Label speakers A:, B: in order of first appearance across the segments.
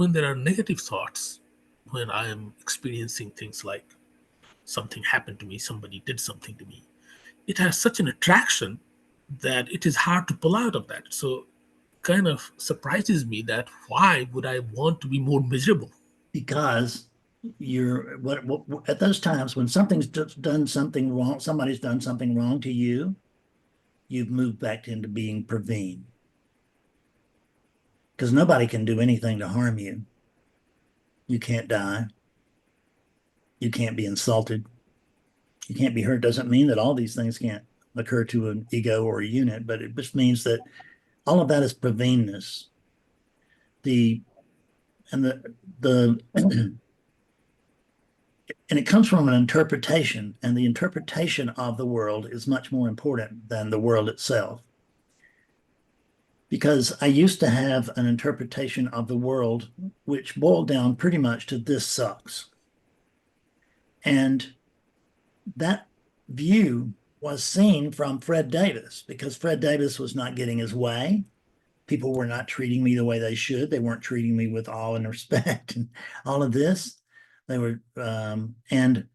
A: when there are negative thoughts, when I am experiencing things like something happened to me, somebody did something to me, it has such an attraction that it is hard to pull out of that. So kind of surprises me that why would I want to be more miserable?
B: Because you're what at those times when something's just done something wrong, somebody's done something wrong to you, you've moved back into being Praveen. Because nobody can do anything to harm you. You can't die. You can't be insulted. You can't be hurt. Doesn't mean that all these things can't occur to an ego or a unit, but it just means that all of that is Praveenness. The and the and it comes from an interpretation, and the interpretation of the world is much more important than the world itself. Because I used to have an interpretation of the world which boiled down pretty much to this sucks. And that view was seen from Fred Davis, because Fred Davis was not getting his way. People were not treating me the way they should. They weren't treating me with awe and respect and all of this. They were, and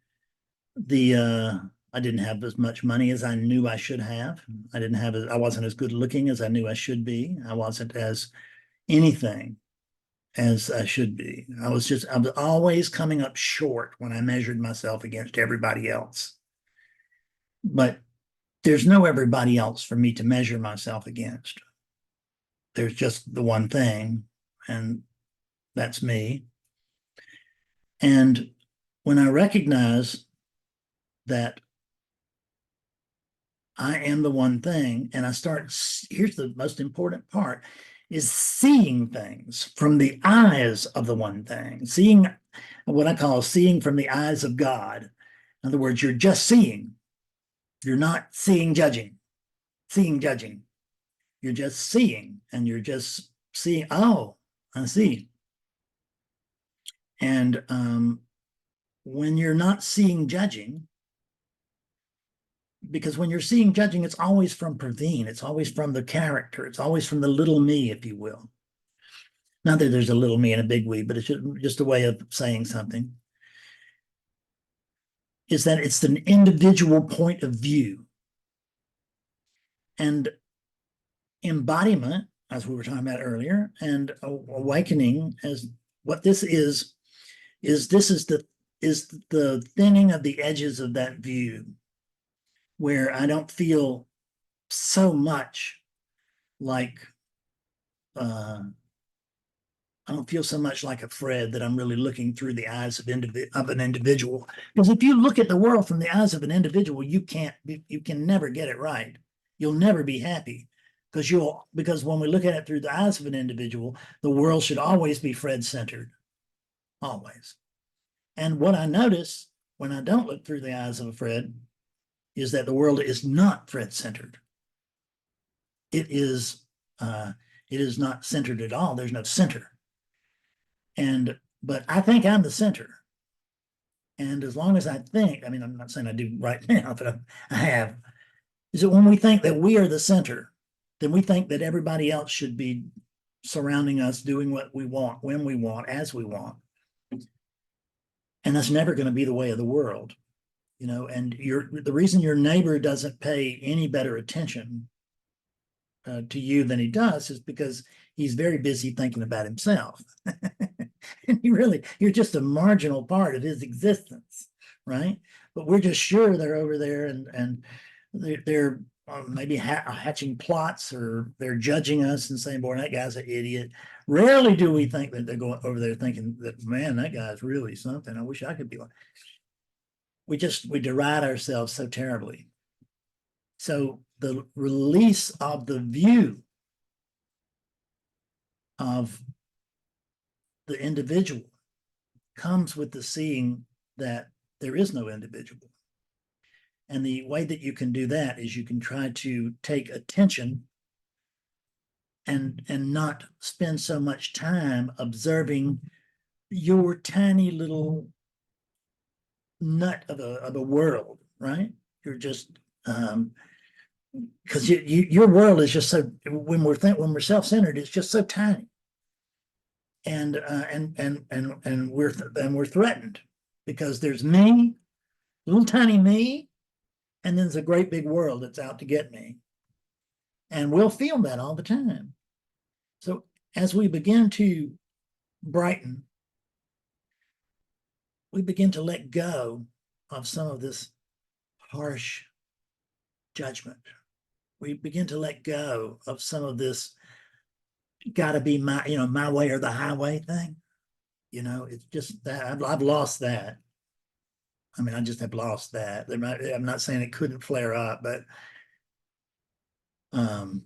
B: I didn't have as much money as I knew I should have. I wasn't as good looking as I knew I should be. I wasn't as anything as I should be. I was always coming up short when I measured myself against everybody else. But there's no everybody else for me to measure myself against. There's just the one thing, and that's me. And when I recognize that I am the one thing, and I start, here's the most important part, is seeing things from the eyes of the one thing, seeing what I call seeing from the eyes of God. In other words, you're just seeing. You're not seeing, judging. You're just seeing, and you're just seeing, oh, I see. And when you're not seeing, judging, because when you're seeing, judging, it's always from Praveen. It's always from the character. It's always from the little me, if you will. Not that there's a little me and a big we, but it's just a way of saying something. Is that it's an individual point of view. And embodiment, as we were talking about earlier, and awakening, as what this is the thinning of the edges of that view, where I don't feel so much like I don't feel so much like a Fred that I'm really looking through the eyes of an individual. Because if you look at the world from the eyes of an individual, you can never get it right. You'll never be happy, because when we look at it through the eyes of an individual, the world should always be Fred-centered, always. And what I notice when I don't look through the eyes of a Fred is that the world is not Fred-centered. It is not centered at all. There's no center. But I think I'm the center. And as long as I think, I mean, I'm not saying I do right now, but I have, is that when we think that we are the center, then we think that everybody else should be surrounding us, doing what we want, when we want, as we want. And that's never going to be the way of the world, you know. And the reason your neighbor doesn't pay any better attention to you than he does is because he's very busy thinking about himself. And you're just a marginal part of his existence, right? But we're just sure they're over there, and they're maybe hatching plots, or they're judging us and saying, boy, that guy's an idiot. Rarely do we think that they're going over there thinking that, man, that guy's really something. I wish I could be like. We deride ourselves so terribly. So the release of the view of the individual comes with the seeing that there is no individual. And the way that you can do that is you can try to take attention and not spend so much time observing your tiny little nut of a world, right? You're just because your world is just so, when we're self-centered, it's just so tiny. and we're threatened because there's me, little tiny me, and then there's a great big world that's out to get me. And we'll feel that all the time. So as we begin to brighten, we begin to let go of some of this harsh judgment. We begin to let go of some of this gotta be my way or the highway thing. It's just that I've lost that. I mean, I just have lost that. I'm not saying it couldn't flare up, um,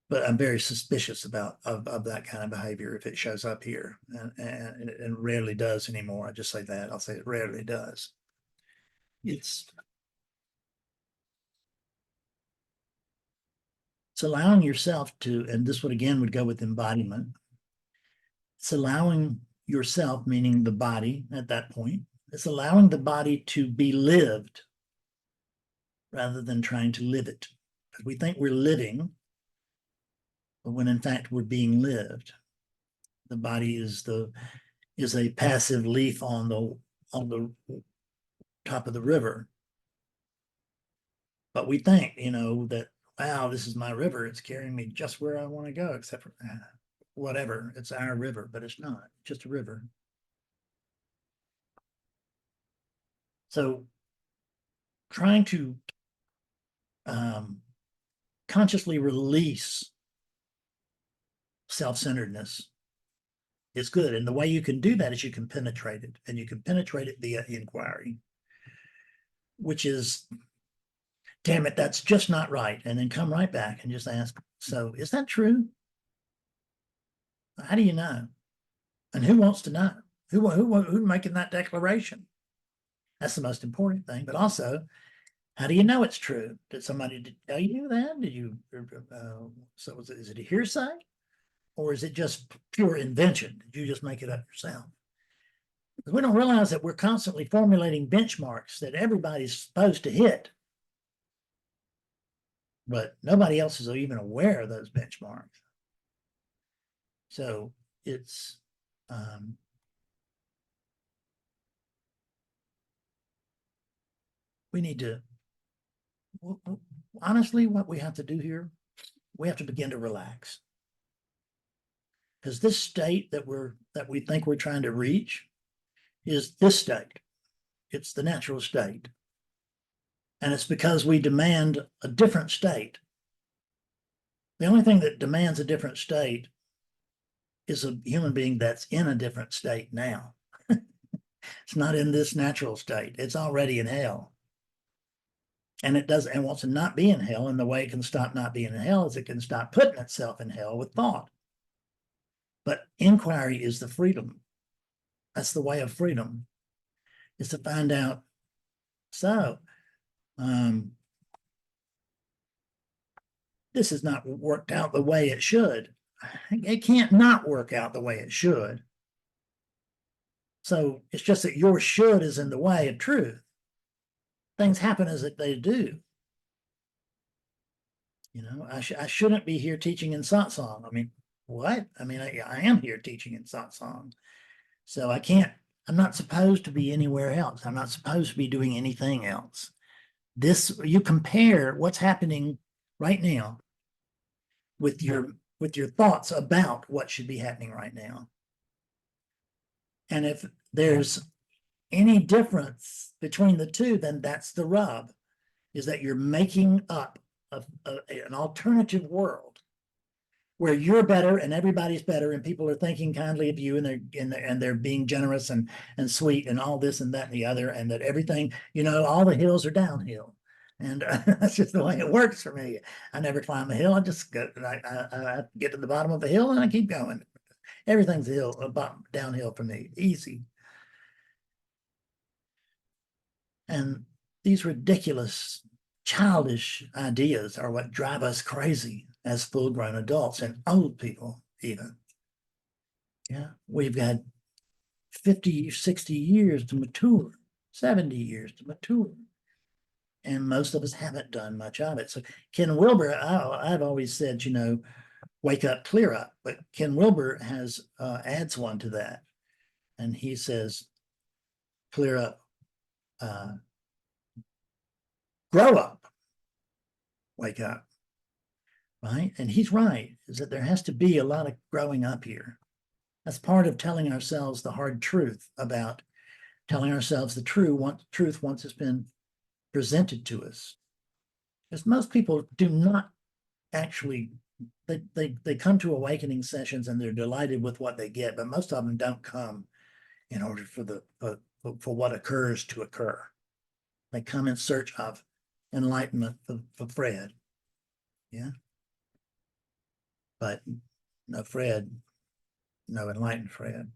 B: but I'm very suspicious of that kind of behavior if it shows up here, and it rarely does anymore. I just say that. I'll say it rarely does. It's allowing yourself to, and this would again would go with embodiment. It's allowing yourself, meaning the body at that point, it's allowing the body to be lived rather than trying to live it. Because we think we're living, but when in fact we're being lived. The body is a passive leaf on the top of the river. But we think, that, wow, this is my river. It's carrying me just where I want to go, except for whatever. It's our river, but it's not. It's just a river. So trying to consciously release self-centeredness is good. And the way you can do that is you can penetrate it, and you can penetrate it via inquiry, which is, damn it, that's just not right. And then come right back and just ask, so is that true? How do you know? And who wants to know? Who's making that declaration? That's the most important thing. But also, how do you know it's true? Did somebody tell you that? Did you? So is it a hearsay, or is it just pure invention? Did you just make it up yourself? Because we don't realize that we're constantly formulating benchmarks that everybody's supposed to hit, but nobody else is even aware of those benchmarks. So it's we need to, honestly, what we have to do here, we have to begin to relax. Because this state that we think we're trying to reach is this state. It's the natural state. And it's because we demand a different state. The only thing that demands a different state is a human being that's in a different state now. It's not in this natural state. It's already in hell. And it does, and wants to not be in hell. And the way it can stop not being in hell is it can stop putting itself in hell with thought. But inquiry is the freedom. That's the way of freedom, is to find out, so this has not worked out the way it should. It can't not work out the way it should. So it's just that your should is in the way of truth. Things happen as they do. I shouldn't be here teaching in satsang. I mean, what? I mean, I am here teaching in satsang. So I'm not supposed to be anywhere else. I'm not supposed to be doing anything else. You compare what's happening right now with your thoughts about what should be happening right now. And if there's any difference between the two, then that's the rub, is that you're making up an alternative world where you're better and everybody's better and people are thinking kindly of you and they're being generous and sweet and all this and that and the other, and that everything, all the hills are downhill. And that's just the way it works for me. I never climb a hill. I just go, I get to the bottom of a hill and I keep going. Everything's downhill for me, easy. And these ridiculous, childish ideas are what drive us crazy as full-grown adults and old people even. Yeah, we've got 50, 60 years to mature, 70 years to mature. And most of us haven't done much of it. So Ken Wilber, I've always said, wake up, clear up. But Ken Wilber has adds one to that, and he says, clear up, grow up, wake up. Right? And he's right, is that there has to be a lot of growing up here. That's part of telling ourselves the hard truth about telling ourselves the truth once it's been presented to us. Because most people do not actually, they come to awakening sessions and they're delighted with what they get, but most of them don't come in order for what occurs to occur. They come in search of enlightenment for Fred. Yeah. But no Fred, no enlightened Fred.